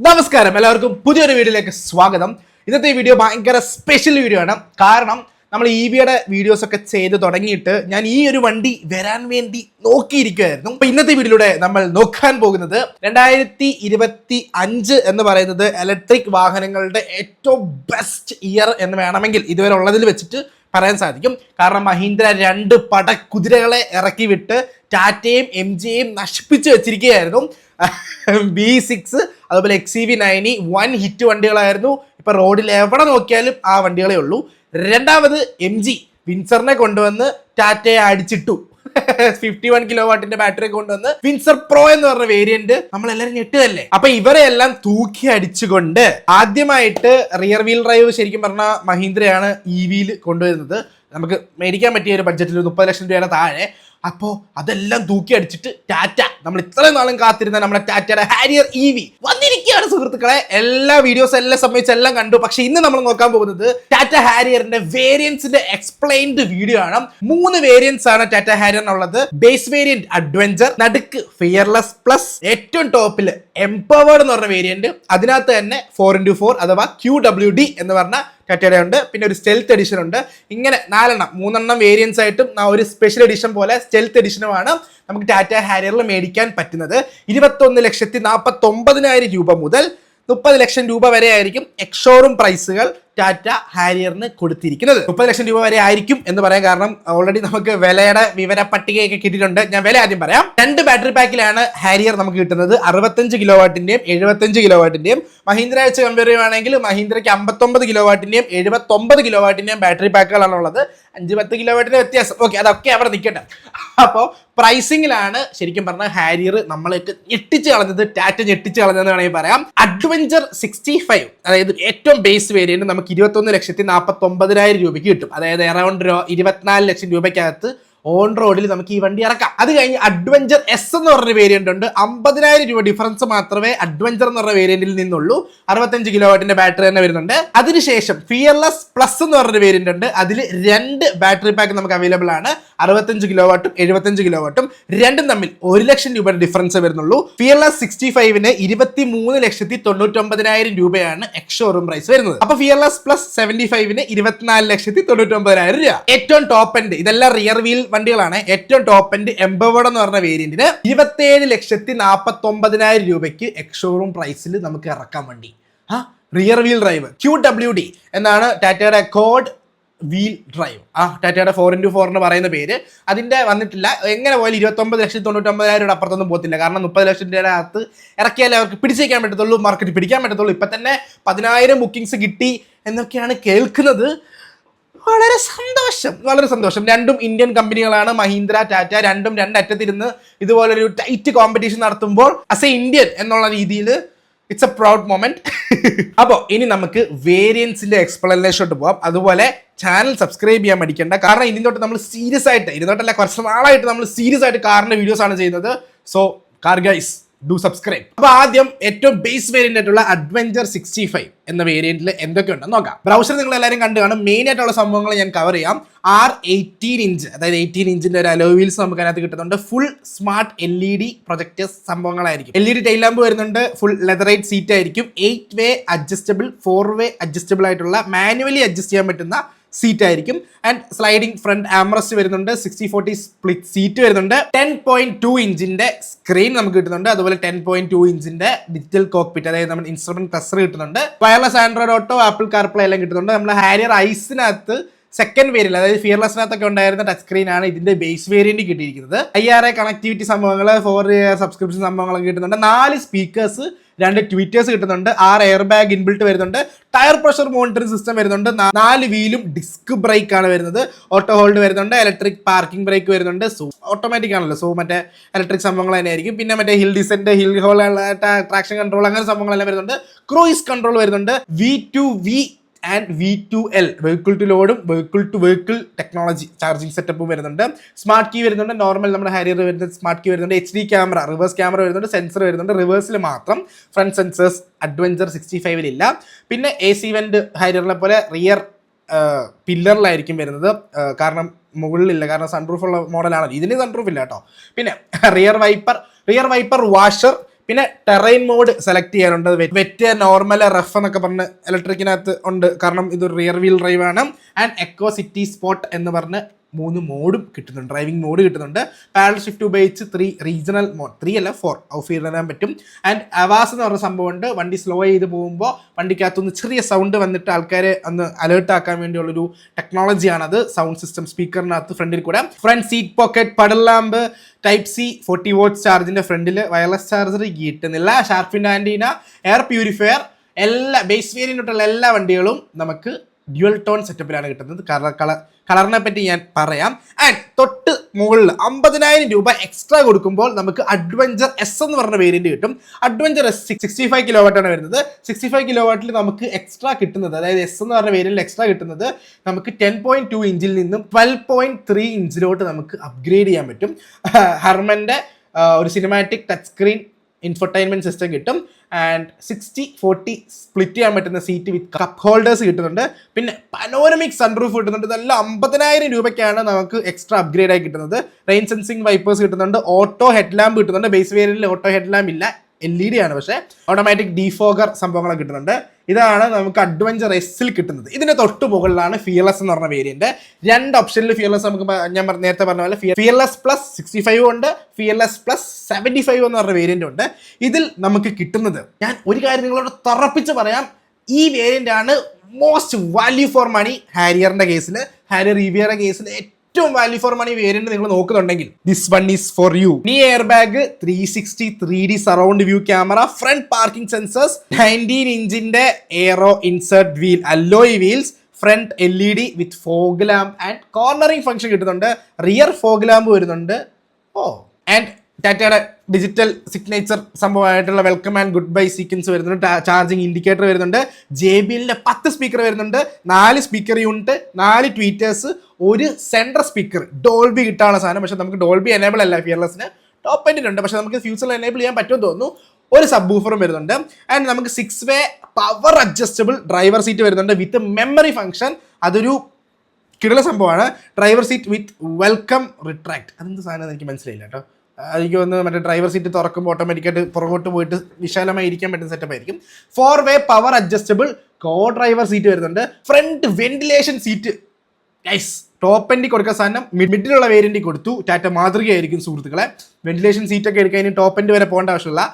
നമസ്കാരം എല്ലാവർക്കും പുതിയൊരു വീഡിയോയിലേക്ക് സ്വാഗതം. ഇന്നത്തെ ഈ വീഡിയോ ഭയങ്കര സ്പെഷ്യൽ വീഡിയോ ആണ്. കാരണം നമ്മൾ EVയുടെ വീഡിയോസ് ഒക്കെ ചെയ്ത് തുടങ്ങിയിട്ട് ഞാൻ ഈ ഒരു വണ്ടി വരാൻ വേണ്ടി നോക്കിയിരിക്കുകയായിരുന്നു. അപ്പൊ ഇന്നത്തെ വീഡിയോയിലൂടെ നമ്മൾ നോക്കാൻ പോകുന്നത് 2025 എന്ന് പറയുന്നത് ഇലക്ട്രിക് വാഹനങ്ങളുടെ ഏറ്റവും ബെസ്റ്റ് ഇയർ എന്ന് വേണമെങ്കിൽ ഇതുവരെ ഉള്ളതിൽ വെച്ചിട്ട് പറയാൻ സാധിക്കും. കാരണം മഹീന്ദ്ര 2 പടക്കുതിരകളെ ഇറക്കി വിട്ട് ടാറ്റയും MGയും നശിപ്പിച്ച് വെച്ചിരിക്കുകയായിരുന്നു. B6 അതുപോലെ XEV9 വൺ ഹിറ്റ് വണ്ടികളായിരുന്നു. ഇപ്പൊ റോഡിൽ എവിടെ നോക്കിയാലും ആ വണ്ടികളേ ഉള്ളൂ. രണ്ടാമത് MG വിൻസറിനെ കൊണ്ടുവന്ന് ടാറ്റയെ അടിച്ചിട്ടു. 51 കിലോവാട്ടിന്റെ ബാറ്ററി കൊണ്ടുവന്ന് വിൻസർ പ്രോ എന്ന് പറഞ്ഞ വേരിയന്റ് നമ്മളെല്ലാരും ഞെട്ടുകയല്ലേ. അപ്പൊ ഇവരെ എല്ലാം തൂക്കി അടിച്ചുകൊണ്ട് ആദ്യമായിട്ട് റിയർ വീൽ ഡ്രൈവ് ശരിക്കും പറഞ്ഞാൽ മഹീന്ദ്രയാണ് EVയിൽ കൊണ്ടുവരുന്നത്. നമുക്ക് മേടിക്കാൻ പറ്റിയ ഒരു ബഡ്ജറ്റിൽ 30 ലക്ഷം രൂപയുടെ താഴെ. അപ്പോൾ അതെല്ലാം തൂക്കി അടിച്ചിട്ട് ടാറ്റ നമ്മൾ ഇത്രയും നാളും കാത്തിരുന്ന നമ്മുടെ ടാറ്റയുടെ ഹാരിയർ EV വന്നിരിക്കുകയാണ് സുഹൃത്തുക്കളെ. എല്ലാ വീഡിയോസ് എല്ലാം സംബന്ധിച്ചെല്ലാം കണ്ടു. പക്ഷെ ഇന്ന് നമ്മൾ നോക്കാൻ പോകുന്നത് ടാറ്റ ഹാരിയറിന്റെ വേരിയൻസിന്റെ എക്സ്പ്ലെയിൻഡ് വീഡിയോ ആണ്. 3 വേരിയൻസ് ആണ് ടാറ്റ ഹാരിയറിനുള്ളത്. ബേസ് വേരിയന്റ് അഡ്വഞ്ചർ, നടുക്ക് ഫിയർലെസ് പ്ലസ്, ഏറ്റവും ടോപ്പിൽ എംപവേർഡ് എന്ന് പറഞ്ഞ വേരിയന്റ്. അതിനകത്ത് തന്നെ 4x4 അഥവാ QWD എന്ന് പറഞ്ഞ ടാറ്റയുടെ ഉണ്ട്. പിന്നെ ഒരു സ്റ്റെൽത്ത് എഡിഷൻ ഉണ്ട്. ഇങ്ങനെ 3 വേരിയൻസ് ആയിട്ടും ഒരു സ്പെഷ്യൽ എഡിഷൻ പോലെ സ്റ്റെൽത്ത് എഡിഷനുമാണ് നമുക്ക് ടാറ്റ ഹാരിയറിൽ മേടിക്കാൻ പറ്റുന്നത്. 21,49,000 രൂപ മുതൽ 30 ലക്ഷം രൂപ വരെ ആയിരിക്കും എക്സ്ഷോറൂം പ്രൈസുകൾ ടാറ്റ ഹാരിയറിന് കൊടുത്തിരിക്കുന്നത്. 30 ലക്ഷം രൂപ വരെ ആയിരിക്കും എന്ന് പറയാൻ കാരണം ഓൾറെഡി നമുക്ക് വിലയുടെ വിവര പട്ടികയൊക്കെ കിട്ടിയിട്ടുണ്ട്. ഞാൻ വില ആദ്യം പറയാം. 2 ബാറ്ററി പാക്കിലാണ് ഹാരിയർ നമുക്ക് കിട്ടുന്നത്. 65 കിലോവാട്ടിന്റെയും 75 കിലോവാട്ടിന്റെയും. മഹീന്ദ്ര വെച്ച് കമ്പയർ ചെയ്യുകയാണെങ്കിൽ മഹീന്ദ്രയ്ക്ക് 59 കിലോവാട്ടിന്റെയും 79 കിലോവാട്ടിന്റെയും ബാറ്ററി പാക്കുകളാണ് ഉള്ളത്. 5-10 കിലോവാട്ടിന്റെ വ്യത്യാസം. ഓക്കെ, അതൊക്കെ അവിടെ നിൽക്കട്ടെ. അപ്പോൾ പ്രൈസിങ്ങിലാണ് ശരിക്കും പറഞ്ഞാൽ ഹാരിയർ നമ്മളൊക്കെ ഞെട്ടിച്ച് കളഞ്ഞത്, ടാറ്റ ഞെട്ടിച്ച് കളഞ്ഞതെന്ന് വേണമെങ്കിൽ പറയാം. അഡ്വഞ്ചർ 65 അതായത് ഏറ്റവും ബേസ് വേരിയന്റ് നമുക്ക് 21,49,000 രൂപയ്ക്ക് കിട്ടും. അതായത് അറൗണ്ട് 24 ലക്ഷം രൂപയ്ക്കകത്ത് ഓൺ റോഡിൽ നമുക്ക് ഈ വണ്ടി ഇറക്കാം. അത് കഴിഞ്ഞ് അഡ്വഞ്ചർ S എന്ന് പറഞ്ഞ വേരിയന്റ് ഉണ്ട്. 50,000 രൂപ ഡിഫറൻസ് മാത്രമേ അഡ്വഞ്ചർ എന്ന് പറഞ്ഞ വേരിയന്റിൽ നിന്നുള്ളൂ. 65 കിലോവാട്ടിന്റെ ബാറ്ററി തന്നെ വരുന്നുണ്ട്. അതിനുശേഷം ഫിയർലെസ് പ്ലസ് എന്ന് പറഞ്ഞ വേരിയന്റ് ഉണ്ട്. അതിൽ 2 ബാറ്ററി പാക്ക് നമുക്ക് അവൈലബിൾ ആണ്. 65 കിലോവാട്ടും 75 കിലോവാട്ടും. രണ്ടും തമ്മിൽ 1 ലക്ഷം രൂപയുടെ ഡിഫറൻസ് വരുന്നുള്ളൂ. ഫിയർലെസ് 65ന് 23,99,000 രൂപയാണ് എക്സ്ഷോറൂം പ്രൈസ് വരുന്നത്. അപ്പൊ ഫിയർലെസ് പ്ലസ് 75ന് 24,99,000 രൂപ. ഏറ്റവും ടോപ്പ് എൻഡ്, ഇതെല്ലാം റിയർ വീൽ വണ്ടികളാണ്. ഏറ്റവും ടോപ്പ് എൻഡ് എംപവേർഡ് എന്ന് പറഞ്ഞ വേരിയന്റിന് 27,49,000 രൂപയ്ക്ക് എക്സ്ഷോറൂം പ്രൈസിൽ നമുക്ക് ഇറക്കാൻ വണ്ടി. റിയർ വീൽ ഡ്രൈവ് QWD എന്നാണ് ടാറ്റയുടെ കോഡ് വീൽ ഡ്രൈവ്. ടാറ്റയുടെ 4x4 എന്ന് പറയുന്ന പേര്. അതിന്റെ വന്നിട്ടില്ല. എങ്ങനെ പോയാലും 29,99,000 അപ്പുറത്തൊന്നും പോകത്തില്ല. കാരണം 30 ലക്ഷം രൂപയുടെ അകത്ത് ഇറക്കിയാലേ അവർക്ക് പിടിച്ചേക്കാൻ പറ്റത്തുള്ളൂ, മാർക്കറ്റ് പിടിക്കാൻ പറ്റത്തുള്ളൂ. ഇപ്പൊ തന്നെ 10,000 ബുക്കിംഗ്സ് കിട്ടി എന്നൊക്കെയാണ് കേൾക്കുന്നത്. വളരെ സന്തോഷം. രണ്ടും ഇന്ത്യൻ കമ്പനികളാണ്. മഹീന്ദ്ര, ടാറ്റ രണ്ടും 2 അറ്റത്തിരുന്ന് ഇതുപോലൊരു ടൈറ്റ് കോമ്പറ്റീഷൻ നടത്തുമ്പോൾ ആസ് എ ഇന്ത്യൻ എന്നുള്ള രീതിയിൽ ഇറ്റ്സ് എ പ്രൗഡ് മൊമെന്റ്. അപ്പോൾ ഇനി നമുക്ക് വേരിയൻസിന്റെ എക്സ്പ്ലനേഷനോട്ട് പോവാം. അതുപോലെ ചാനൽ സബ്സ്ക്രൈബ് ചെയ്യാൻ മടിക്കേണ്ട. കാരണം ഇനി തൊട്ട് നമ്മൾ സീരിയസ് ആയിട്ട് കുറച്ച് നാളായിട്ട് നമ്മൾ സീരിയസ് ആയിട്ട് കാറിന്റെ വീഡിയോസ് ആണ് ചെയ്യുന്നത്. So car guys do subscribe. അപ്പൊ ആദ്യം ഏറ്റവും ബേസ് വേരിയന്റ് ആയിട്ടുള്ള അഡ്വഞ്ചർ 65 എന്ന വേരിയന്റിൽ എന്തൊക്കെയുണ്ടെന്ന് നോക്കാം. ബ്രൗസർ നിങ്ങൾ എല്ലാവരും കണ്ടു കാണും. മെയിൻ ആയിട്ടുള്ള സംഭവങ്ങൾ ഞാൻ കവർ ചെയ്യാം. 18 ഇഞ്ച് അതായത് 18 ഇഞ്ചിന്റെ ഒരു അലോയ് വീൽസ് നമുക്ക് അതിനകത്ത് കിട്ടുന്നുണ്ട്. ഫുൾ സ്മാർട്ട് LED പ്രൊജക്ടേഴ്സ് സംഭവങ്ങളായിരിക്കും. LED ടൈൽ ലാമ്പ് വരുന്നുണ്ട്. ഫുൾ ലെതറൈറ്റ് സീറ്റ് ആയിരിക്കും. 8 വേ അഡ്ജസ്റ്റബിൾ, 4 വേ അഡ്ജസ്റ്റബിൾ ആയിട്ടുള്ള മാനുവലി അഡ്ജസ്റ്റ് ചെയ്യാൻ പറ്റുന്ന സീറ്റ് ആയിരിക്കും. ആൻഡ് സ്ലൈഡിംഗ് ഫ്രണ്ട് ആംറസ്റ്റ് വരുന്നുണ്ട്. 60/40 സ്പ്ലിറ്റ് സീറ്റ് വരുന്നുണ്ട്. 10.2 ഇഞ്ചിന്റെ സ്ക്രീൻ നമുക്ക് കിട്ടുന്നുണ്ട്. അതുപോലെ 10.2 ഇഞ്ചിന്റെ ഡിജിറ്റൽ കോക്പിറ്റ് അതായത് നമ്മുടെ ഇൻസ്ട്രുമെന്റ് ക്ലസ്റ്റർ കിട്ടുന്നുണ്ട്. Wireless Android auto, apple CarPlay എല്ലാം കിട്ടുന്നുണ്ട്. നമ്മുടെ ഹാരിയർ ഐസിനകത്ത് സെക്കൻഡ് വേരിയന്റ് അതായത് ഫിയർലെസ്സിനകത്തൊക്കെ ഉണ്ടായിരുന്ന ടച്ച് സ്ക്രീൻ ആണ് ഇതിന്റെ ബേസ് വേരിയന്റ് കിട്ടിയിരിക്കുന്നത്. IRA കണക്ടിവിറ്റി സംഭവങ്ങൾ, 4 സബ്സ്ക്രിപ്ഷൻ സംഭവങ്ങളൊക്കെ കിട്ടുന്നുണ്ട്. 4 സ്പീക്കേഴ്സ്, 2 ട്വീറ്റേഴ്സ് കിട്ടുന്നുണ്ട്. 6 എയർ ബാഗ് ഇൻബിൽട്ട് വരുന്നുണ്ട്. ടയർ പ്രഷർ മോണിറ്ററിംഗ് സിസ്റ്റം വരുന്നുണ്ട്. 4 വീലും ഡിസ്ക് ബ്രേക്ക് ആണ് വരുന്നത്. ഓട്ടോ ഹോൾഡ് വരുന്നുണ്ട്. ഇലക്ട്രിക് പാർക്കിംഗ് ബ്രേക്ക് വരുന്നുണ്ട്. സോ ഓട്ടോമാറ്റിക് ആണല്ലോ. സോ മറ്റേ ഇലക്ട്രിക് സംഭവങ്ങൾ തന്നെ ആയിരിക്കും. പിന്നെ മറ്റേ hill descent, hill hold, traction control അങ്ങനെ സംഭവങ്ങളെല്ലാം വരുന്നുണ്ട്. ക്രൂയിസ് കൺട്രോൾ വരുന്നുണ്ട്. V2V and V2L vehicle to ലോഡും vehicle to vehicle technology charging സെറ്റപ്പും വരുന്നുണ്ട്. സ്മാർട്ട് കീ വരുന്നുണ്ട്. നോർമൽ നമ്മുടെ ഹാരിയർ വരുന്ന സ്മാർട്ട് കീ വരുന്നുണ്ട്. HD ക്യാമറ, റിവേഴ്സ് ക്യാമറ വരുന്നുണ്ട്. സെൻസർ വരുന്നുണ്ട്. റിവേഴ്സിൽ മാത്രം, ഫ്രണ്ട് സെൻസേഴ്സ് അഡ്വഞ്ചർ 65 ഇല്ല. പിന്നെ AC വെന്റ് ഹാരിയറിനെ പോലെ റിയർ പില്ലറിലായിരിക്കും വരുന്നത്. കാരണം മുകളിലില്ല, കാരണം സൺറൂഫ് ഉള്ള മോഡലാണ്. ഇതിന് സൺറൂഫ് ഇല്ല കേട്ടോ. പിന്നെ റിയർ വൈപ്പർ വാഷർ, പിന്നെ ടെറൈൻ മോഡ് സെലക്ട് ചെയ്യാനുണ്ട്. വെറ്റ്, നോർമൽ, റഫ് എന്നൊക്കെ പറഞ്ഞ് ഇലക്ട്രിക്കിനകത്ത് ഉണ്ട്, കാരണം ഇതൊരു റിയർ വീൽ ഡ്രൈവ് ആണ്. ആൻഡ് എക്കോ സിറ്റി സ്പോട്ട് എന്ന് പറഞ്ഞ് 3 മോഡും കിട്ടുന്നുണ്ട്, ഡ്രൈവിംഗ് മോഡ് കിട്ടുന്നുണ്ട്. പാഡൽ ഷിഫ്റ്റ് ഉപയോഗിച്ച് 3 റീജിയണൽ മോഡ്, 3 അല്ല 4 ഓഫ് ചെയ്തിടാൻ പറ്റും. ആൻഡ് അവാസ് എന്ന് പറഞ്ഞ സംഭവമുണ്ട്. വണ്ടി സ്ലോ ചെയ്ത് പോകുമ്പോൾ വണ്ടിക്കകത്തുനിന്ന് ചെറിയ സൗണ്ട് വന്നിട്ട് ആൾക്കാരെ ഒന്ന് അലേർട്ട് ആക്കാൻ വേണ്ടിയുള്ളൊരു ടെക്നോളജിയാണത്. സൗണ്ട് സിസ്റ്റം സ്പീക്കറിനകത്ത് ഫ്രണ്ടിൽ കൂടെ. Front seat pocket, puddle lamp, type C 40 watt ചാർജിന്റെ ഫ്രണ്ടിൽ, വയർലെസ് ചാർജർ കിട്ടുന്നില്ല. ഷാർപ്പിൻ്റെ ആൻറ്റീന, എയർ പ്യൂരിഫയർ, എല്ലാ ബേസ് വേരിയന്റിലുള്ള എല്ലാ വണ്ടികളും നമുക്ക് ഡ്യുവൽ ടോൺ സെറ്റപ്പിലാണ് കിട്ടുന്നത്. കളറിനെ പറ്റി ഞാൻ പറയാം. ആൻഡ് തൊട്ട് മുകളിൽ 50,000 രൂപ എക്സ്ട്രാ കൊടുക്കുമ്പോൾ നമുക്ക് അഡ്വഞ്ചർ എസ് എന്ന് പറഞ്ഞ വേരിയന്റ് കിട്ടും. അഡ്വഞ്ചർ എസ് 65 കിലോ വാട്ടാണ് വരുന്നത്. 65 കിലോ വാട്ടിൽ നമുക്ക് എക്സ്ട്രാ കിട്ടുന്നത്, അതായത് എസ് എന്ന് പറഞ്ഞ വേരിയന്റിൽ എക്സ്ട്രാ കിട്ടുന്നത് നമുക്ക് 10.2 ഇഞ്ചിൽ നിന്നും 12.3 ഇഞ്ചിലോട്ട് നമുക്ക് അപ്ഗ്രേഡ് ചെയ്യാൻ പറ്റും. ഹർമന്റെ ഒരു cinematic touch screen infotainment system കിട്ടും. ആൻഡ് 60-40 സ്പ്ലിറ്റ് ചെയ്യാൻ പറ്റുന്ന സീറ്റ് വിത്ത് കപ്പ് ഹോൾഡേഴ്സ് കിട്ടുന്നുണ്ട്. പിന്നെ പനോരമിക് സൺറൂഫ് കിട്ടുന്നുണ്ട്. ഇതെല്ലാം 50,000 രൂപയ്ക്കാണ് നമുക്ക് എക്സ്ട്രാ അപ്ഗ്രേഡ് ആയി കിട്ടുന്നത്. റെയിൻ സെൻസിങ് വൈപ്പേഴ്സ് കിട്ടുന്നുണ്ട്. ഓട്ടോ ഹെഡ് ലാമ്പ് കിട്ടുന്നുണ്ട്. ബേസ് വേരിയന്റിൽ ഓട്ടോ ഹെഡ് ലാമ്പ് ഇല്ല, LED ആണ്. പക്ഷേ ഓട്ടോമാറ്റിക് ഡീഫോഗർ സംഭവങ്ങളൊക്കെ കിട്ടുന്നുണ്ട്. ഇതാണ് നമുക്ക് അഡ്വഞ്ചർ എസ്സിൽ കിട്ടുന്നത്. ഇതിന്റെ തൊട്ട് മുകളിലാണ് ഫിയർലെസ് എന്ന് പറഞ്ഞ വേരിയന്റ്. 2 ഓപ്ഷനിൽ ഫിയർലെസ് നമുക്ക് ഞാൻ നേരത്തെ പറഞ്ഞ പോലെ ഫിയർലെസ് പ്ലസ് 65 ഉണ്ട്, ഫിയർലെസ് പ്ലസ് 75 എന്ന് പറഞ്ഞ വേരിയന്റ് ഉണ്ട്. ഇതിൽ നമുക്ക് കിട്ടുന്നത്, ഞാൻ ഒരു കാര്യം നിങ്ങളോട് തറപ്പിച്ച് പറയാം, ഈ വേരിയന്റ് ആണ് മോസ്റ്റ് വാല്യൂ ഫോർ മണി. ഹാരിയറിന്റെ കേസിൽ, ഹാരിയർ റിവിയറുടെ കേസിൽ ഏറ്റവും വാല്യൂ ഫോർ മണി വേരിയന്റ് നിങ്ങൾ നോക്കുന്നുണ്ടെങ്കിൽ this one is for you. Knee airbag, 360 3D surround view camera, front parking sensors, 19 ഇഞ്ചിന്റെ aero insert wheel, alloy wheels, front LED with fog lamp and cornering function കിട്ടുന്നുണ്ട്. Rear fog lamp വരുന്നുണ്ട്. And ടാറ്റയുടെ digital signature സംഭവമായിട്ടുള്ള welcome and goodbye sequence വരുന്നുണ്ട്. Charging indicator വരുന്നുണ്ട്. JBLന്റെ 10 speaker വരുന്നുണ്ട്. 4 speaker unit, 4 tweeters, ഒരു സെൻട്രൽ സ്പീക്കർ, ഡോൾബി കിട്ടാനുള്ള സാധനം. പക്ഷെ നമുക്ക് ഡോൾബി എനേബിൾ അല്ല ഫിയർലെസ്സിന്, ടോപ്പ് എൻഡിലുണ്ട്. പക്ഷെ നമുക്ക് ഫ്യൂച്ചറിൽ എനേബിൾ ചെയ്യാൻ പറ്റുമെന്ന് തോന്നുന്നു. ഒരു സബ് വൂഫറും വരുന്നുണ്ട്. ആൻഡ് നമുക്ക് 6 വേ പവർ അഡ്ജസ്റ്റബിൾ ഡ്രൈവർ സീറ്റ് വരുന്നുണ്ട് വിത്ത് മെമ്മറി ഫംഗ്ഷൻ. അതൊരു കിടല സംഭവമാണ്. ഡ്രൈവർ സീറ്റ് വിത്ത് വെൽക്കം റിട്രാക്ട്, അതെന്ത് സാധനം എനിക്ക് മനസ്സിലായില്ല കേട്ടോ. എനിക്ക് വന്ന് മറ്റേ ഡ്രൈവർ സീറ്റ് തുറക്കുമ്പോൾ ഓട്ടോമാറ്റിക്കായിട്ട് പുറകോട്ട് പോയിട്ട് വിശാലമായി ഇരിക്കാൻ പറ്റുന്ന സെറ്റപ്പ് ആയിരിക്കും. 4 way power adjustable co driver seat വരുന്നുണ്ട്. Front ventilation seat, nice. Top എൻഡിൽ കൊടുക്കുന്ന സാധനം മിഡിലുള്ള വേരിയന്റിൽ കൊടുത്തു. ടാറ്റ മാതൃകയായിരിക്കും സുഹൃത്തുക്കളെ. വെന്റിലേഷൻ സീറ്റൊക്കെ എടുക്കാൻ ഇനി ടോപ്പ് എൻഡ് വരെ പോകേണ്ട ആവശ്യമില്ല.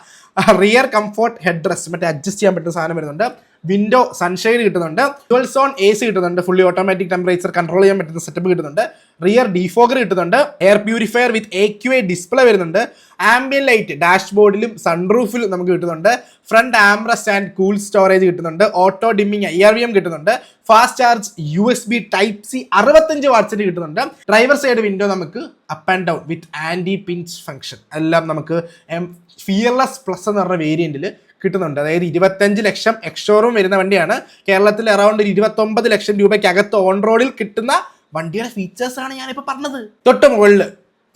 റിയർ കംഫോർട്ട് ഹെഡ് റെസ്റ്റ്, മറ്റേ അഡ്ജസ്റ്റ് ചെയ്യാൻ പറ്റുന്ന സാധനം വരുന്നുണ്ട്. വിൻഡോ സൺഷെയ്ഡ് കിട്ടുന്നുണ്ട്. ഡുവൽ സോൺ AC കിട്ടുന്നുണ്ട്. ഫുള്ളി ഓട്ടോമാറ്റിക് ടെമ്പറേച്ചർ കൺട്രോൾ ചെയ്യാൻ പറ്റുന്ന സെറ്റപ്പ് കിട്ടുന്നുണ്ട്. റിയർ ഡീഫോഗർ കിട്ടുന്നുണ്ട്. Air purifier with AQA display വരുന്നുണ്ട്. ആംബിയൻ ലൈറ്റ് ഡാഷ്ബോർഡിലും സൺറൂഫിലും നമുക്ക് കിട്ടുന്നുണ്ട്. Front armrest and cool storage കിട്ടുന്നുണ്ട്. ഓട്ടോ ഡിമ്മിങ് IRVM കിട്ടുന്നുണ്ട്. Fast charge USB type C 65 വാട്ട്സിന് കിട്ടുന്നുണ്ട്. ഡ്രൈവർ സൈഡ് വിൻഡോ നമുക്ക് up and down with anti pinch function എല്ലാം നമുക്ക് ഫിയർലെസ് പ്ലസ് എന്ന് പറഞ്ഞ വേരിയന്റിൽ കിട്ടുന്നുണ്ട്. അതായത് 25 ലക്ഷം എക്സ്ഷോറൂം വരുന്ന വണ്ടിയാണ്. കേരളത്തിൽ അറൗണ്ട് 29 ലക്ഷം രൂപയ്ക്ക് അകത്ത് ഓൺ റോഡിൽ കിട്ടുന്ന വണ്ടിയുടെ ഫീച്ചേഴ്സ് ആണ് ഞാനിപ്പോൾ പറഞ്ഞത്. തൊട്ട് മുകളിൽ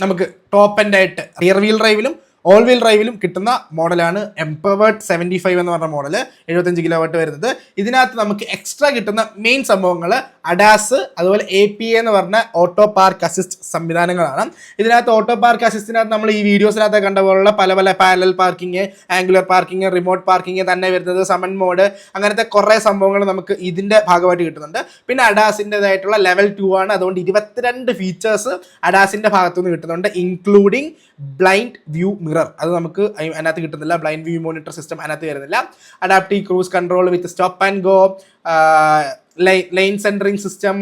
നമുക്ക് ടോപ്പ് എൻഡ് ആയിട്ട് റിയർ വീൽ ഡ്രൈവിലും ഓൾ വീൽ ഡ്രൈവിലും കിട്ടുന്ന മോഡലാണ് എംപവേർഡ് 75 എന്ന് പറഞ്ഞ മോഡൽ, 75 കിലോ വാട്ട് വരുന്നത്. ഇതിനകത്ത് നമുക്ക് എക്സ്ട്രാ കിട്ടുന്ന മെയിൻ സംഭവങ്ങൾ അഡാസ്, അതുപോലെ APA എന്ന് പറഞ്ഞ ഓട്ടോ പാർക്ക് അസിസ്റ്റ് സംവിധാനങ്ങളാണ്. ഇതിനകത്ത് ഓട്ടോ പാർക്ക് അസിസ്റ്റിനകത്ത് നമ്മൾ ഈ വീഡിയോസിനകത്ത് കണ്ട പോലുള്ള പല parallel parking, angular parking, remote parking തന്നെ വരുന്നത്, സമൺ മോഡ്, അങ്ങനത്തെ കുറേ സംഭവങ്ങൾ നമുക്ക് ഇതിൻ്റെ ഭാഗമായിട്ട് കിട്ടുന്നുണ്ട്. പിന്നെ അഡാസിൻ്റെതായിട്ടുള്ള ലെവൽ 2 ആണ്. അതുകൊണ്ട് 22 ഫീച്ചേഴ്സ് അഡാസിൻ്റെ ഭാഗത്തുനിന്ന് കിട്ടുന്നുണ്ട്, ഇൻക്ലൂഡിങ് ബ്ലൈൻഡ് വ്യൂ മിറർ. അത് നമുക്ക് അതിനകത്ത് കിട്ടുന്നില്ല. ബ്ലൈൻഡ് വ്യൂ മോണിറ്റർ സിസ്റ്റം അതിനകത്ത് വരുന്നില്ല. Adaptive cruise control with stop and go, lane centering system,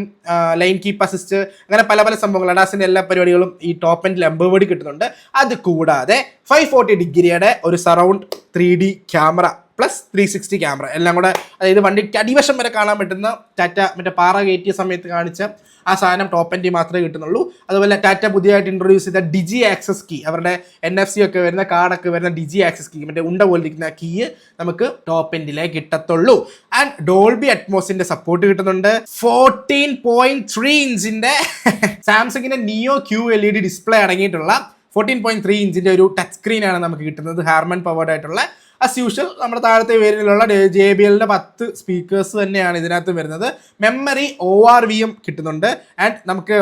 lane keep assist, അങ്ങനെ പല സംഭവങ്ങൾ അഡാസിൻ്റെ എല്ലാ പരിപാടികളും ഈ ടോപ്പ് എൻഡിൽ എംപവേർഡ് കിട്ടുന്നുണ്ട്. അത് കൂടാതെ 540 ഡിഗ്രിയുടെ ഒരു surround 3D camera plus 360 camera എല്ലാം കൂടെ, അതായത് വണ്ടിക്ക് അടിവശം വരെ കാണാൻ പറ്റുന്ന ടാറ്റ മറ്റേ പാറ കയറ്റിയ സമയത്ത് കാണിച്ച ആ സാധനം ടോപ്പ് എൻഡിൽ മാത്രമേ കിട്ടുന്നുള്ളൂ. അതുപോലെ ടാറ്റ പുതിയതായിട്ട് ഇൻട്രൊഡ്യൂസ് ചെയ്ത ഡിജി ആക്സസ് കീ, അവരുടെ NFC ഒക്കെ വരുന്ന കാർഡൊക്കെ വരുന്ന ഡിജി ആക്സസ് കീ, മറ്റേ ഉണ്ട പോലെ ഇരിക്കുന്ന കീ നമുക്ക് ടോപ്പ് എൻഡിലേ കിട്ടത്തുള്ളൂ. ആൻഡ് ഡോൾബി അറ്റ്മോസിന്റെ സപ്പോർട്ട് കിട്ടുന്നുണ്ട്. 14.3 ഇഞ്ചിന്റെ സാംസങ്ങിന്റെ നിയോ QLED ഡിസ്പ്ലേ അടങ്ങിയിട്ടുള്ള 14.3 ഇഞ്ചിന്റെ ഒരു ടച്ച് സ്ക്രീനാണ് നമുക്ക് കിട്ടുന്നത്. ഹാർമൻ പവേർഡ് ആയിട്ടുള്ള ആസ് യൂഷ്വൽ നമ്മുടെ താഴത്തെ വേരിയന്റിലുള്ള JBLന്റെ 10 സ്പീക്കേഴ്സ് തന്നെയാണ് ഇതിനകത്ത് വരുന്നത്. മെമ്മറി ORVM കിട്ടുന്നുണ്ട്. ആൻഡ് നമുക്ക്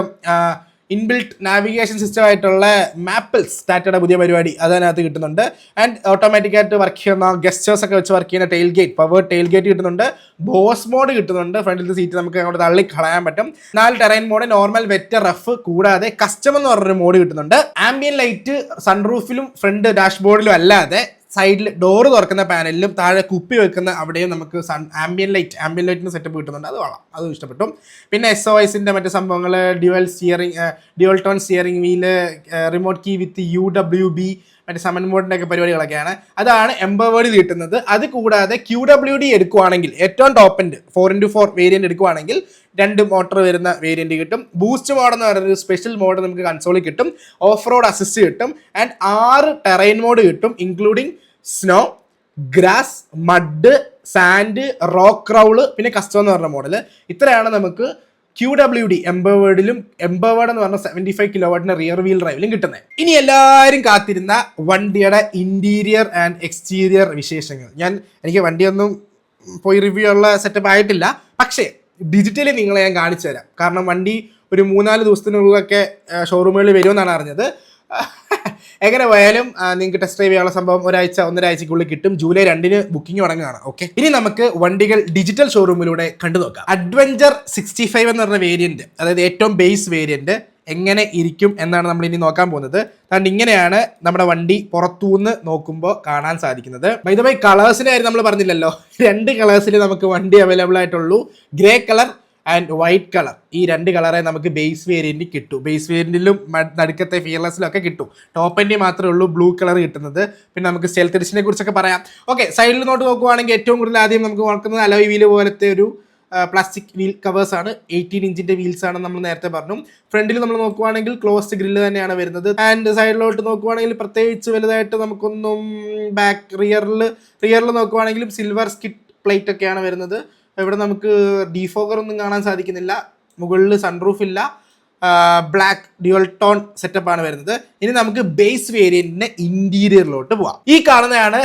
ഇൻബിൽറ്റ് നാവിഗേഷൻ സിസ്റ്റം ആയിട്ടുള്ള മാപ്പിൾസ് ടാറ്റയുടെ പുതിയ പരിപാടി അതിനകത്ത് കിട്ടുന്നുണ്ട്. ആൻഡ് ഓട്ടോമാറ്റിക്കായിട്ട് വർക്ക് ചെയ്യുന്ന ഗസ്റ്റേഴ്സ് ഒക്കെ വെച്ച് വർക്ക് ചെയ്യുന്ന tailgate, power tailgate കിട്ടുന്നുണ്ട്. ബോസ് മോഡ് കിട്ടുന്നുണ്ട്, ഫ്രണ്ടിലത്തെ സീറ്റ് നമുക്ക് അങ്ങോട്ട് തള്ളി കളയാൻ പറ്റും. 4 terrain mode, normal, wet, rough, കൂടാതെ കസ്റ്റം എന്ന് പറഞ്ഞൊരു മോഡ് കിട്ടുന്നുണ്ട്. ആംബിയൻ ലൈറ്റ് സൺറൂഫിലും ഫ്രണ്ട് ഡാഷ്ബോർഡിലും അല്ലാതെ സൈഡിൽ ഡോറ് തുറക്കുന്ന പാനലിലും താഴെ കുപ്പി വെക്കുന്ന അവിടെയും നമുക്ക് ആംബിയൻ ലൈറ്റിന് സെറ്റപ്പ് കിട്ടുന്നുണ്ട്. അത് ഇഷ്ടപ്പെട്ടു. പിന്നെ SOSന്റെ മറ്റു സംഭവങ്ങൾ, dual tone steering wheel, remote key with UWB, മറ്റേ സമൻ മോഡിൻ്റെ ഒക്കെ പരിപാടികളൊക്കെയാണ്. അതാണ് എംപവേർഡിൽ കിട്ടുന്നത്. അത് കൂടാതെ QWD എടുക്കുവാണെങ്കിൽ ഏറ്റവും ടോപ്പ് എൻഡ് 4x4 വേരിയന്റ് എടുക്കുവാണെങ്കിൽ 2 മോട്ടർ വരുന്ന വേരിയന്റ് കിട്ടും. ബൂസ്റ്റ് മോഡ് എന്ന് പറയുന്ന ഒരു സ്പെഷ്യൽ മോഡ് നമുക്ക് കൺസോളിൽ കിട്ടും. ഓഫ് റോഡ് അസിസ്റ്റ് കിട്ടും. ആൻഡ് 6 ടെറൈൻ മോഡ് കിട്ടും, including snow, grass, mud, sand, rock crawl, പിന്നെ കസ്റ്റം എന്ന് പറഞ്ഞ മോഡൽ. ഇത്രയാണ് നമുക്ക് QWD എംപവേർഡ് എന്ന് പറഞ്ഞ 75 കിലോവാട്ടിന്റെ റിയർ വീൽ ഡ്രൈവിലും കിട്ടുന്നത്. ഇനി എല്ലാവരും കാത്തിരുന്ന വണ്ടിയുടെ ഇന്റീരിയർ ആൻഡ് എക്സ്റ്റീരിയർ വിശേഷങ്ങൾ. എനിക്ക് വണ്ടിയൊന്നും പോയി റിവ്യൂ ഉള്ള സെറ്റപ്പ് ആയിട്ടില്ല, പക്ഷേ ഡിജിറ്റലി നിങ്ങളെ ഞാൻ കാണിച്ചു തരാം. കാരണം വണ്ടി ഒരു 3-4 ദിവസത്തിനുള്ളിലൊക്കെ ഷോറൂമുകളിൽ വരുമെന്നാണ് അറിഞ്ഞത്. എങ്ങനെ പോയാലും നിങ്ങൾക്ക് ടെസ്റ്റ് ഡ്രൈവ് ചെയ്യാനുള്ള സംഭവം ഒന്നരാഴ്ചക്കുള്ളിൽ കിട്ടും. ജൂലൈ 2-ന് ബുക്കിംഗ് തുടങ്ങുകയാണ്. ഓക്കെ, ഇനി നമുക്ക് വണ്ടികൾ ഡിജിറ്റൽ ഷോറൂമിലൂടെ കണ്ടു നോക്കാം. അഡ്വഞ്ചർ 65 എന്ന് പറഞ്ഞ വേരിയന്റ്, അതായത് ഏറ്റവും ബേസ് വേരിയന്റ് എങ്ങനെ ഇരിക്കും എന്നാണ് നമ്മൾ ഇനി നോക്കാൻ പോകുന്നത്. അതുകൊണ്ട് ഇങ്ങനെയാണ് നമ്മുടെ വണ്ടി പുറത്തുനിന്ന് നോക്കുമ്പോൾ കാണാൻ സാധിക്കുന്നത്. ബൈ ദ വേ, കളേഴ്സിന്റെ കാര്യം നമ്മൾ പറഞ്ഞില്ലല്ലോ. 2 കളേഴ്സിൽ നമുക്ക് വണ്ടി അവൈലബിൾ ആയിട്ടുള്ളൂ, grey colour and white colour. ഈ 2 കളറെ നമുക്ക് ബേസ് വേരിയന്റ് കിട്ടും. ബേസ് വേരിയന്റിലും നടുക്കത്തെ ഫിയർലെസ്സിലും ഒക്കെ കിട്ടും. ടോപ്പ് എൻഡിൽ മാത്രമേ ഉള്ളൂ ബ്ലൂ കളർ കിട്ടുന്നത്. പിന്നെ നമുക്ക് സ്റ്റെൽത്ത് എഡിഷനെ കുറിച്ചൊക്കെ പറയാം. ഓക്കെ, സൈഡിൽ നോട്ട് നോക്കുവാണെങ്കിൽ ഏറ്റവും കൂടുതൽ ആദ്യം നമുക്ക് നോക്കുന്നത് അലോയ് വീല് പോലത്തെ ഒരു പ്ലാസ്റ്റിക് വീൽ കവേഴ്സ് ആണ്. 18 ഇഞ്ചിന്റെ വീൽസ് ആണ് നമ്മൾ നേരത്തെ പറഞ്ഞു. ഫ്രണ്ടിൽ നമ്മൾ നോക്കുവാണെങ്കിൽ ക്ലോസ്ഡ് ഗ്രില്ല് തന്നെയാണ് വരുന്നത്. ആൻഡ് സൈഡിലോട്ട് നോക്കുവാണെങ്കിൽ പ്രത്യേകിച്ച് വലുതായിട്ട് നമുക്കൊന്നും റിയറിൽ നോക്കുവാണെങ്കിലും സിൽവർ സ്കിറ്റ് പ്ലേറ്റ് ഒക്കെയാണ് വരുന്നത്. ഇവിടെ നമുക്ക് ഡീഫോഗർ ഒന്നും കാണാൻ സാധിക്കുന്നില്ല. മുകളിൽ സൺറൂഫ് ഇല്ല. ബ്ലാക്ക് ഡ്യുവൽ ടോൺ സെറ്റപ്പാണ് വരുന്നത്. ഇനി നമുക്ക് ബേസ് വേരിയന്റിന്റെ ഇന്റീരിയറിലോട്ട് പോവാം. ഈ കാണുന്നതാണ്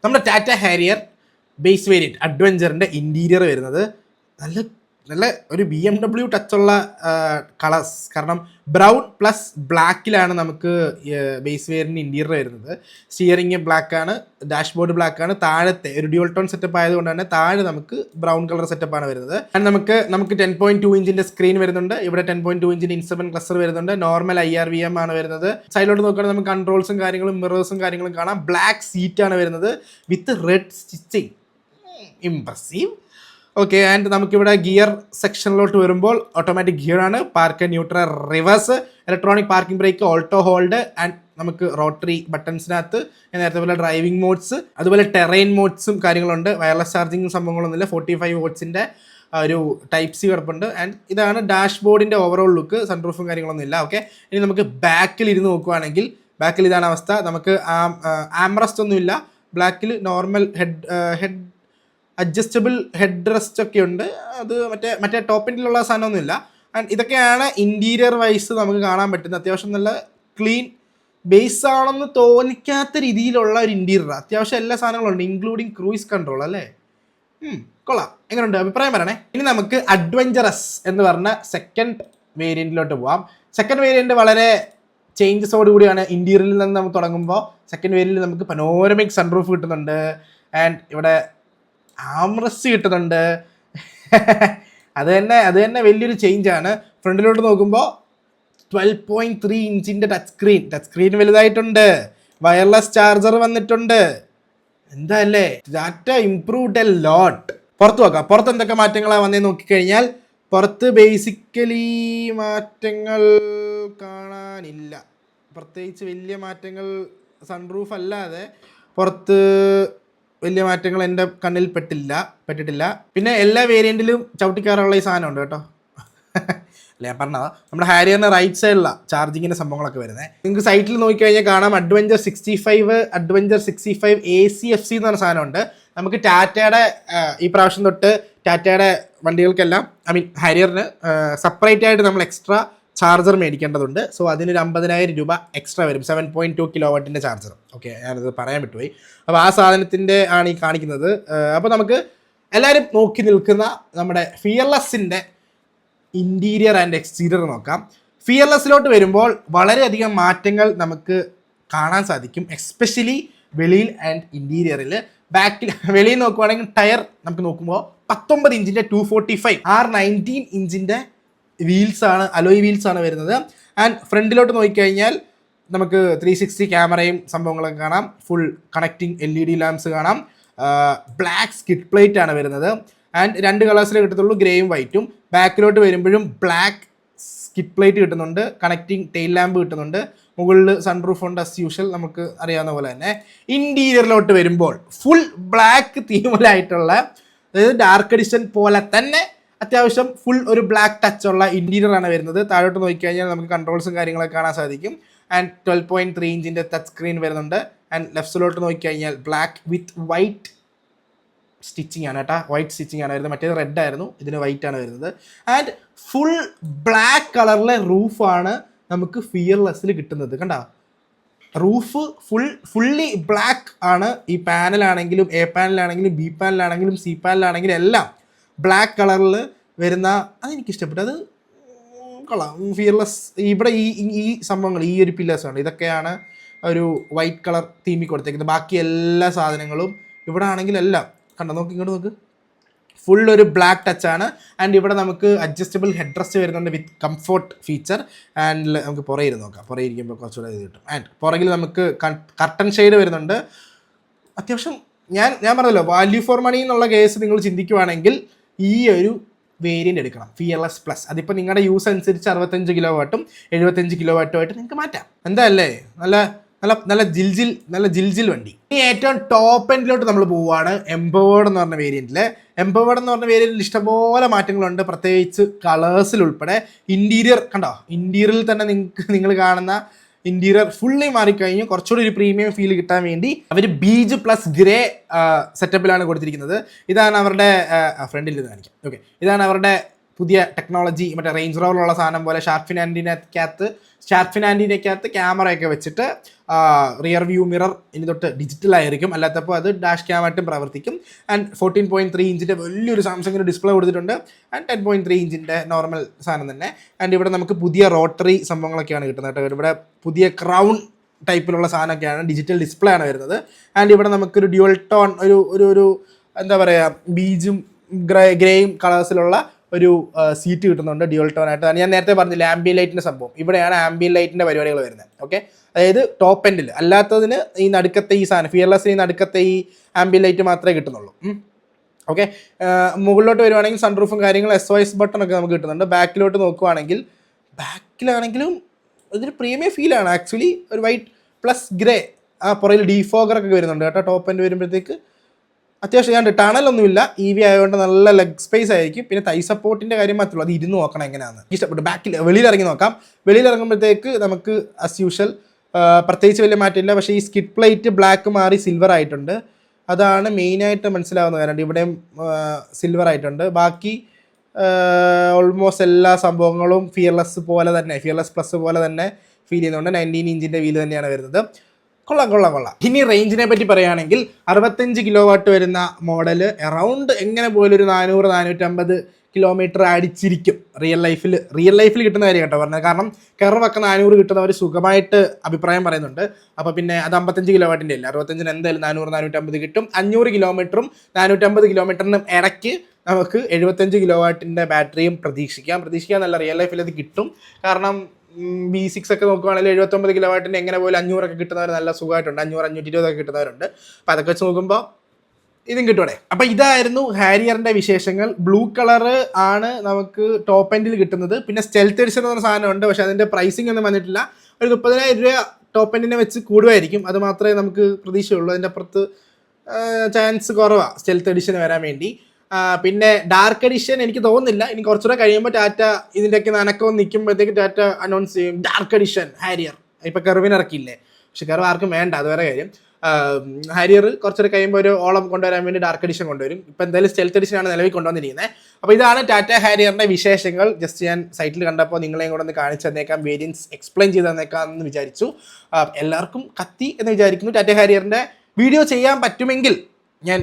നമ്മുടെ ടാറ്റ ഹാരിയർ ബേസ് വേരിയന്റ് അഡ്വഞ്ചറിന്റെ ഇന്റീരിയർ വരുന്നത്. നല്ല ഒരു BMW ടച്ചുള്ള കളേഴ്സ്. കാരണം ബ്രൗൺ പ്ലസ് ബ്ലാക്കിലാണ് നമുക്ക് ബേസ് വേരിയന്റ് ഇന്റീരിയർ വരുന്നത്. സ്റ്റിയറിംഗ് ബ്ലാക്ക് ആണ്, ഡാഷ്ബോർഡ് ബ്ലാക്ക് ആണ്. താഴത്തെ ഒരു ഡ്യുവൽ ടോൺ സെറ്റപ്പ് ആയതുകൊണ്ട് തന്നെ താഴെ നമുക്ക് ബ്രൗൺ കളർ സെറ്റപ്പാണ് വരുന്നത്. ആൻഡ് നമുക്ക് 10.2 ഇഞ്ചിന്റെ സ്ക്രീൻ വരുന്നുണ്ട്. ഇവിടെ 10.2 ഇഞ്ചിന്റെ ഇൻസ്ട്രുമെന്റ് ക്ലസ്റ്റർ വരുന്നുണ്ട്. നോർമൽ IRVM ആണ് വരുന്നത്. സൈഡിലോട്ട് നോക്കുകയാണെങ്കിൽ നമുക്ക് കൺട്രോൾസും കാര്യങ്ങളും മിറേഴ്സും കാര്യങ്ങളും കാണാം. ബ്ലാക്ക് സീറ്റ് ആണ് വരുന്നത് with red stitching. Impressive. Okay, and നമുക്കിവിടെ ഗിയർ സെക്ഷനിലോട്ട് വരുമ്പോൾ ഓട്ടോമാറ്റിക് ഗിയർ ആണ്, park, neutral, reverse, electronic parking brake, Alto hold, and നമുക്ക് റോട്ടറി ബട്ടൺസിനകത്ത് നേരത്തെ പോലെ ഡ്രൈവിംഗ് മോഡ്സ്, അതുപോലെ ടെറൈൻ മോഡ്സും കാര്യങ്ങളുണ്ട്. Wireless charging സംഭവങ്ങളൊന്നുമില്ല. 45 വാട്ട്സിൻ്റെ ഒരു ടൈപ്പ് സി കിടപ്പുണ്ട്. ആൻഡ് ഇതാണ് ഡാഷ്ബോർഡിൻ്റെ ഓവറോൾ ലുക്ക്. സൺറൂഫും കാര്യങ്ങളൊന്നും ഇല്ല. ഓക്കെ, ഇനി നമുക്ക് ബാക്കിൽ ഇരുന്ന് നോക്കുകയാണെങ്കിൽ ബാക്കിൽ ഇതാണ് അവസ്ഥ. നമുക്ക് ആംറസ്റ്റ് ഒന്നുമില്ല. ബ്ലാക്കിൽ normal head adjustable headrest ഒക്കെ ഉണ്ട്. അത് മറ്റേ ടോപ്പ് എൻഡിലുള്ള സാധനമൊന്നുമില്ല. ആൻഡ് ഇതൊക്കെയാണ് ഇൻറ്റീരിയർ വൈസ് നമുക്ക് കാണാൻ പറ്റുന്നത്. അത്യാവശ്യം നല്ല ക്ലീൻ ബേസ് ആണെന്ന് തോന്നിക്കാത്ത രീതിയിലുള്ള ഒരു ഇൻറ്റീരിയർ. അത്യാവശ്യം എല്ലാ സാധനങ്ങളുണ്ട്, ഇൻക്ലൂഡിങ് ക്രൂയിസ് കൺട്രോൾ. അല്ലേ, കൊള്ളാം. എങ്ങനെയുണ്ട്, അഭിപ്രായം പറയണേ. ഇനി നമുക്ക് അഡ്വഞ്ചറസ് എന്ന് പറഞ്ഞ സെക്കൻഡ് വേരിയന്റിലോട്ട് പോവാം. സെക്കൻഡ് വേരിയന്റ് വളരെ ചേഞ്ചസോട് കൂടിയാണ് ഇൻറ്റീരിയറിൽ നിന്ന് നമുക്ക് തുടങ്ങുമ്പോൾ. സെക്കൻഡ് വേരിയന്റിൽ നമുക്ക് പനോരമിക് സൺറൂഫ് കിട്ടുന്നുണ്ട്. ആൻഡ് ഇവിടെ ആംറസ്റ്റ് കിട്ടുന്നുണ്ട്. അത് തന്നെ വലിയൊരു ചേഞ്ചാണ്. ഫ്രണ്ടിലോട്ട് നോക്കുമ്പോൾ 12.3 ഇഞ്ചിൻ്റെ ടച്ച് സ്ക്രീൻ വലുതായിട്ടുണ്ട്. വയർലെസ് ചാർജർ വന്നിട്ടുണ്ട്. എന്താ അല്ലേ, ടാറ്റ ഇംപ്രൂവ്ഡ് എ ലോട്ട്. പുറത്ത് എന്തൊക്കെ മാറ്റങ്ങളാണ് വന്നേ നോക്കിക്കഴിഞ്ഞാൽ പുറത്ത് ബേസിക്കലി മാറ്റങ്ങൾ കാണാനില്ല. പ്രത്യേകിച്ച് വലിയ മാറ്റങ്ങൾ സൺറൂഫ് അല്ലാതെ പുറത്ത് വലിയ മാറ്റങ്ങൾ എൻ്റെ കണ്ണിൽ പെട്ടിട്ടില്ല. പിന്നെ എല്ലാ വേരിയൻറ്റിലും ചവിട്ടിക്കാറുള്ള ഈ സാധനം ഉണ്ട് കേട്ടോ. അല്ല, ഞാൻ പറഞ്ഞതാ, നമ്മുടെ ഹാരിയറിൻ്റെ റൈറ്റ് സൈഡിലാണ് ചാർജിങ്ങിൻ്റെ സംഭവങ്ങളൊക്കെ വരുന്നത്. നിങ്ങൾക്ക് സൈറ്റിൽ നോക്കിക്കഴിഞ്ഞാൽ കാണാം അഡ്വഞ്ചർ 65 ACFC എന്ന് പറഞ്ഞ സാധനമുണ്ട്. നമുക്ക് ടാറ്റയുടെ ഈ പ്രാവശ്യം തൊട്ട് ടാറ്റയുടെ വണ്ടികൾക്കെല്ലാം ഹാരിയറിന് സെപ്പറേറ്റ് ആയിട്ട് നമ്മൾ എക്സ്ട്രാ ചാർജർ മേടിക്കേണ്ടതുണ്ട്. സോ അതിനൊരു 50,000 രൂപ എക്സ്ട്രാ വരും. 7.2 കിലോവാട്ടിൻ്റെ ചാർജർ. ഓക്കെ, ഞാനത് പറയാൻ വിട്ടുപോയി. അപ്പോൾ ആ സാധനത്തിൻ്റെ ആണ് ഈ കാണിക്കുന്നത്. അപ്പോൾ നമുക്ക് എല്ലാവരും നോക്കി നിൽക്കുന്ന നമ്മുടെ ഫിയർലെസ്സിൻ്റെ ഇൻറ്റീരിയർ ആൻഡ് എക്സ്റ്റീരിയർ നോക്കാം. ഫിയർലെസ്സിലോട്ട് വരുമ്പോൾ വളരെയധികം മാറ്റങ്ങൾ നമുക്ക് കാണാൻ സാധിക്കും, എസ്പെഷ്യലി വെളിയിൽ ആൻഡ് ഇൻറ്റീരിയറിൽ. ബാക്കിൽ വെളിയിൽ നോക്കുവാണെങ്കിൽ ടയർ നമുക്ക് നോക്കുമ്പോൾ 19 ഇഞ്ചിൻ്റെ 245 R19 ഇഞ്ചിൻ്റെ വീൽസാണ്, അലോയ് വീൽസാണ് വരുന്നത്. ആൻഡ് ഫ്രണ്ടിലോട്ട് നോക്കിക്കഴിഞ്ഞാൽ നമുക്ക് 360 ക്യാമറയും സംഭവങ്ങളൊക്കെ കാണാം, ഫുൾ കണക്റ്റിംഗ് LED ലാംപ്സ് കാണാം, ബ്ലാക്ക് സ്കിഡ് പ്ലേറ്റ് ആണ് വരുന്നത്. ആൻഡ് 2 കളേഴ്സിലേ കിട്ടത്തുള്ളൂ, ഗ്രേയും വൈറ്റും. ബാക്കിലോട്ട് വരുമ്പോഴും ബ്ലാക്ക് സ്കിഡ് പ്ലേറ്റ് കിട്ടുന്നുണ്ട്, കണക്റ്റിംഗ് ടെയിൽ ലാമ്പ് കിട്ടുന്നുണ്ട്, മുകളിൽ സൺറൂഫ് ഉണ്ട് ആസ് യൂഷ്വൽ, നമുക്ക് അറിയാവുന്ന പോലെ തന്നെ. ഇൻറ്റീരിയറിലോട്ട് വരുമ്പോൾ ഫുൾ ബ്ലാക്ക് തീമിലായിട്ടുള്ള, അതായത് ഡാർക്ക് എഡിഷൻ പോലെ തന്നെ അത്യാവശ്യം ഫുൾ ഒരു ബ്ലാക്ക് ടച്ച് ഉള്ള ഇൻറ്റീരിയർ ആണ് വരുന്നത്. താഴോട്ട് നോക്കിക്കഴിഞ്ഞാൽ നമുക്ക് കൺട്രോൾസും കാര്യങ്ങളൊക്കെ കാണാൻ സാധിക്കും. ആൻഡ് 12.3 ഇഞ്ചിൻ്റെ ടച്ച് സ്ക്രീൻ വരുന്നുണ്ട്. ആൻഡ് ലെഫ്റ്റിലോട്ട് നോക്കിക്കഴിഞ്ഞാൽ ബ്ലാക്ക് വിത്ത് വൈറ്റ് സ്റ്റിച്ചിങ് ആണ് കേട്ടോ, വൈറ്റ് സ്റ്റിച്ചിങ് ആണ് വരുന്നത്. മറ്റേത് റെഡ് ആയിരുന്നു, ഇതിന് വൈറ്റ് ആണ് വരുന്നത്. ആൻഡ് ഫുൾ ബ്ലാക്ക് കളറിലെ റൂഫാണ് നമുക്ക് ഫിയർലെസ്സിൽ കിട്ടുന്നത്. കണ്ടോ, റൂഫ് ഫുള്ളി ബ്ലാക്ക് ആണ്. ഈ പാനലാണെങ്കിലും എ പാനലാണെങ്കിലും ബി പാനലാണെങ്കിലും സി പാനലാണെങ്കിലും എല്ലാം ബ്ലാക്ക് കളറിൽ വരുന്ന, അതെനിക്ക് ഇഷ്ടപ്പെട്ടു. അത് കൊള്ളാം. ഫിയർലെസ് ഇവിടെ ഈ സംഭവങ്ങൾ, ഈ ഒരു പില്ലേഴ്സ് ഉണ്ട്, ഇതൊക്കെയാണ് ഒരു വൈറ്റ് കളർ തീമി കൊടുത്തേക്കുന്നത്. ബാക്കി എല്ലാ സാധനങ്ങളും ഇവിടെ ആണെങ്കിലും എല്ലാം കണ്ടോ, നോക്കി ഇങ്ങോട്ട് നോക്ക്, ഫുൾ ഒരു ബ്ലാക്ക് ടച്ചാണ്. ആൻഡ് ഇവിടെ നമുക്ക് അഡ്ജസ്റ്റബിൾ ഹെഡ് റെസ്റ്റ് വരുന്നുണ്ട് വിത്ത് കംഫോർട്ട് ഫീച്ചർ. ആൻഡ് നമുക്ക് പുറകിൽ നോക്കാം, പുറകെ ഇരിക്കുമ്പോൾ കുറച്ചുകൂടെ ഇത് കിട്ടും. ആൻഡ് പുറകിൽ നമുക്ക് കർട്ടൻ ഷെയ്ഡ് വരുന്നുണ്ട്. അത്യാവശ്യം ഞാൻ പറഞ്ഞല്ലോ, വാല്യൂ ഫോർ മണി എന്നുള്ള കേസ് നിങ്ങൾ ചിന്തിക്കുവാണെങ്കിൽ ഈ ഒരു വേരിയൻ്റ് എടുക്കണം, ഫിയർലെസ് പ്ലസ്. അതിപ്പോൾ നിങ്ങളുടെ യൂസ് അനുസരിച്ച് 65 കിലോ വാട്ടും 75 കിലോ വാട്ടും ആയിട്ട് നിങ്ങൾക്ക് മാറ്റാം. എന്താ അല്ലേ, നല്ല ജിൽജിൽ വണ്ടി. ഇനി ഏറ്റവും ടോപ്പ് എൻഡിലോട്ട് നമ്മൾ പോവുകയാണ്, എംപവേർഡ് എന്ന് പറഞ്ഞ വേരിയൻറ്റിൽ. എംപവേർഡ് എന്ന് പറഞ്ഞ വേരിയൻറ്റിൽ ഇഷ്ടംപോലെ മാറ്റങ്ങളുണ്ട്, പ്രത്യേകിച്ച് കളേഴ്സിൽ ഉൾപ്പെടെ. ഇൻറ്റീരിയർ കണ്ടോ, ഇൻറ്റീരിയറിൽ തന്നെ നിങ്ങൾ കാണുന്ന ഇൻറ്റീരിയർ ഫുള്ളി മാറിക്കഴിഞ്ഞു. കുറച്ചുകൂടി ഒരു പ്രീമിയം ഫീൽ കിട്ടാൻ വേണ്ടി അവർ ബീജ് പ്ലസ് ഗ്രേ സെറ്റപ്പിലാണ് കൊടുത്തിരിക്കുന്നത്. ഇതാണ് അവരുടെ ഫ്രണ്ടിൽ നിന്ന് കാണിക്കാം. ഓക്കെ, ഇതാണ് അവരുടെ പുതിയ ടെക്നോളജി. മറ്റേ റേഞ്ച് റോവറിലുള്ള സാധനം പോലെ ഷാർപ്പ് ഫിനാൻഡിനകത്ത് ക്യാമറയൊക്കെ വെച്ചിട്ട് റിയർ വ്യൂ മിറർ ഇനി തൊട്ട് ഡിജിറ്റലായിരിക്കും, അല്ലാത്തപ്പോൾ അത് ഡാഷ് ക്യാമായിട്ടും പ്രവർത്തിക്കും. ആൻഡ് 14.3 ഇഞ്ചിൻ്റെ വലിയൊരു സാംസങ്ങിൻ്റെ ഡിസ്പ്ലേ കൊടുത്തിട്ടുണ്ട്. ആൻഡ് 10.3 ഇഞ്ചിൻ്റെ നോർമൽ സാധനം തന്നെ. ആൻഡ് ഇവിടെ നമുക്ക് പുതിയ റോട്ടറി സംഭവങ്ങളൊക്കെയാണ് കിട്ടുന്നത് കേട്ടോ. ഇവിടെ പുതിയ ക്രൗൺ ടൈപ്പിലുള്ള സാധനമൊക്കെയാണ്, ഡിജിറ്റൽ ഡിസ്പ്ലേ ആണ് വരുന്നത്. ആൻഡ് ഇവിടെ നമുക്കൊരു ഡ്യുവൽ ടോൺ ഒരു എന്താ പറയുക, ബീജും ഗ്രേയും കളേഴ്സിലുള്ള ഒരു സീറ്റ് കിട്ടുന്നുണ്ട് ഡ്യുവൽ ടോൺ ആയിട്ട്. ഞാൻ നേരത്തെ പറഞ്ഞില്ല ആംബിയൻ ലൈറ്റിൻ്റെ സംഭവം, ഇവിടെയാണ് ആംബിയൻ ലൈറ്റിൻ്റെ പരിപാടികൾ വരുന്നത്. ഓക്കെ, അതായത് ടോപ്പ് എൻഡിൽ, അല്ലാത്തതിന് ഈ നടുക്കത്തെ ഈ സാധനം ഫിയർലെസ്സിന് ഈ നടുക്കത്തെ ഈ ആംബിയൻ ലൈറ്റ് മാത്രമേ കിട്ടുന്നുള്ളൂ. ഓക്കെ, മുകളിലോട്ട് വരുവാണെങ്കിൽ സൺറൂഫും കാര്യങ്ങളും SOS ബട്ടണൊക്കെ നമുക്ക് കിട്ടുന്നുണ്ട്. ബാക്കിലോട്ട് ബാക്കിലാണെങ്കിലും ഇതൊരു പ്രീമിയം ഫീലാണ് ആക്ച്വലി. ഒരു വൈറ്റ് പ്ലസ് ഗ്രേ, പുറയിൽ ഡീഫോഗറൊക്കെ വരുന്നുണ്ട് കേട്ടോ. ടോപ്പ് എൻഡ് വരുമ്പോഴത്തേക്ക് അത്യാവശ്യം ഞാൻ ടണലൊന്നുമില്ല, EV ആയതുകൊണ്ട് നല്ല ലെഗ് സ്പേസ് ആയിരിക്കും. പിന്നെ തൈ സപ്പോർട്ടിൻ്റെ കാര്യം മാത്രമല്ല, അത് ഇരുന്ന് നോക്കണം എങ്ങനെയാണ് ഇഷ്ടപ്പെട്ടു. വെളിയിലിറങ്ങി നോക്കാം. വെളിയിലിറങ്ങുമ്പോഴത്തേക്ക് നമുക്ക് ആസ് യൂഷ്വൽ പ്രത്യേകിച്ച് വലിയ മാറ്റമില്ല. പക്ഷേ ഈ സ്കിഡ് പ്ലേറ്റ് ബ്ലാക്ക് മാറി സിൽവർ ആയിട്ടുണ്ട്, അതാണ് മെയിനായിട്ട് മനസ്സിലാവുന്ന കാര്യം. ഇവിടെയും സിൽവർ ആയിട്ടുണ്ട്. ബാക്കി ഓൾമോസ്റ്റ് എല്ലാ സംഭവങ്ങളും ഫിയർലെസ് പ്ലസ് പോലെ തന്നെ ഫീൽ ചെയ്യുന്നുണ്ട്. 19 ഇഞ്ചിൻ്റെ വീല് തന്നെയാണ് വരുന്നത്. കൊള്ളാം. ഇനി റേഞ്ചിനെ പറ്റി പറയുകയാണെങ്കിൽ 65 കിലോ വാട്ട് വരുന്ന മോഡൽ അറൗണ്ട് എങ്ങനെ പോലും ഒരു 400-450 കിലോമീറ്റർ അടിച്ചിരിക്കും റിയൽ ലൈഫിൽ കിട്ടുന്ന കാര്യം കേട്ടോ പറഞ്ഞത്. കാരണം കെറവൊക്കെ 400 കിട്ടുന്നവർ സുഖമായിട്ട് അഭിപ്രായം പറയുന്നുണ്ട്. അപ്പോൾ പിന്നെ അത് 55 കിലോ വാട്ടിൻ്റെ അല്ല, 65 എന്തായാലും 400-450 കിട്ടും. 500 കിലോമീറ്ററും 450 കിലോമീറ്ററിനും ഇടയ്ക്ക് നമുക്ക് 75 കിലോ വാട്ടിൻ്റെ ബാറ്ററിയും പ്രതീക്ഷിക്കാം നല്ല റിയൽ ലൈഫിൽ അത് കിട്ടും. കാരണം B6 ഒക്കെ നോക്കുവാണെങ്കിൽ 79 കിലോ വാട്ടിൻ്റെ എങ്ങനെ പോലും 500 കിട്ടുന്നവർ നല്ല സുഖമായിട്ടുണ്ട്, 500-520 കിട്ടുന്നവരുണ്ട്. അപ്പോൾ അതൊക്കെ വെച്ച് നോക്കുമ്പോൾ ഇതും കിട്ടുവാണേ. അപ്പോൾ ഇതായിരുന്നു ഹാരിയറിൻ്റെ വിശേഷങ്ങൾ. ബ്ലൂ കളറ് ആണ് നമുക്ക് ടോപ്പ് എൻഡിൽ കിട്ടുന്നത്. പിന്നെ സ്റ്റെൽത്ത് എഡിഷൻ എന്ന് പറഞ്ഞ സാധനമുണ്ട്, പക്ഷേ അതിൻ്റെ പ്രൈസിങ് ഒന്നും വന്നിട്ടില്ല. ഒരു 30,000 രൂപ ടോപ്പ് എൻഡിനെ വെച്ച് കൂടുമായിരിക്കും, അത് മാത്രമേ നമുക്ക് പ്രതീക്ഷയുള്ളൂ. അതിൻ്റെ അപ്പുറത്ത് ചാൻസ് കുറവാണ് സ്റ്റെൽത്ത് എഡിഷൻ വരാൻ വേണ്ടി. പിന്നെ ഡാർക്ക് എഡിഷൻ എനിക്ക് തോന്നുന്നില്ല, ഇനി കുറച്ചുകൂടെ കഴിയുമ്പോൾ ടാറ്റ ഇതിൻ്റെയൊക്കെ നനക്കവും നിൽക്കുമ്പോഴത്തേക്ക് ടാറ്റ അനൗൺസ് ചെയ്യും ഡാർക്ക് എഡിഷൻ ഹാരിയർ. ഇപ്പോൾ കെർവിന് ഇറക്കിയില്ലേ, പക്ഷെ കെർവ് ആർക്കും വേണ്ട, അത് വേറെ കാര്യം. ഹാരിയർ കുറച്ചുകൂടെ കഴിയുമ്പോൾ ഒരു ഓളം കൊണ്ടുവരാൻ വേണ്ടി ഡാർക്ക് എഡിഷൻ കൊണ്ടുവരും. ഇപ്പോൾ എന്തായാലും സ്റ്റെൽത്ത് എഡിഷനാണ് നിലവിൽ കൊണ്ടുവന്നിരിക്കുന്നത്. അപ്പോൾ ഇതാണ് ടാറ്റ ഹാരിയറിൻ്റെ വിശേഷങ്ങൾ. ജസ്റ്റ് ഞാൻ സൈറ്റിൽ കണ്ടപ്പോൾ നിങ്ങളെയും കൂടെ ഒന്ന് കാണിച്ചു തന്നേക്കാം, വേരിയൻസ് എക്സ്പ്ലെയിൻ ചെയ്ത് തന്നേക്കാം എന്ന് വിചാരിച്ചു. എല്ലാവർക്കും കത്തി എന്ന് വിചാരിക്കുന്നു. ടാറ്റ ഹാരിയറിൻ്റെ വീഡിയോ ചെയ്യാൻ പറ്റുമെങ്കിൽ ഞാൻ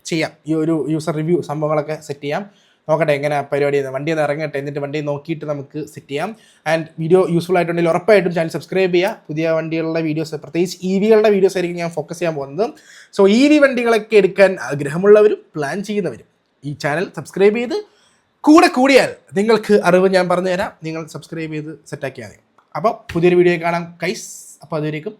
ചെയ്യാം, ഈ ഒരു യൂസർ റിവ്യൂ സംഭവങ്ങളൊക്കെ സെറ്റ് ചെയ്യാം. നോക്കട്ടെ എങ്ങനെ പരിപാടി ചെയ്യുന്നത്. വണ്ടി ഒന്ന് ഇറങ്ങട്ടെ, എന്നിട്ട് വണ്ടി നോക്കിയിട്ട് നമുക്ക് സെറ്റ് ചെയ്യാം. ആൻഡ് വീഡിയോ യൂസ്ഫുൾ ആയിട്ടുണ്ടെങ്കിൽ ഉറപ്പായിട്ടും ചാനൽ സബ്സ്ക്രൈബ് ചെയ്യുക. പുതിയ വണ്ടികളുടെ വീഡിയോസ്, പ്രത്യേകിച്ച് EV-കളുടെ വീഡിയോസ് ആയിരിക്കും ഞാൻ ഫോക്കസ് ചെയ്യാൻ പോകുന്നത്. സോ EV വണ്ടികളൊക്കെ എടുക്കാൻ ആഗ്രഹമുള്ളവരും പ്ലാൻ ചെയ്യുന്നവരും ഈ ചാനൽ സബ്സ്ക്രൈബ് ചെയ്ത് കൂടിയാൽ നിങ്ങൾക്ക് അറിവ് ഞാൻ പറഞ്ഞു തരാം. നിങ്ങൾ സബ്സ്ക്രൈബ് ചെയ്ത് സെറ്റാക്കിയാൽ മതി. അപ്പോൾ പുതിയൊരു വീഡിയോ കാണാം ഗൈസ്. അപ്പോൾ അതുവരേക്കും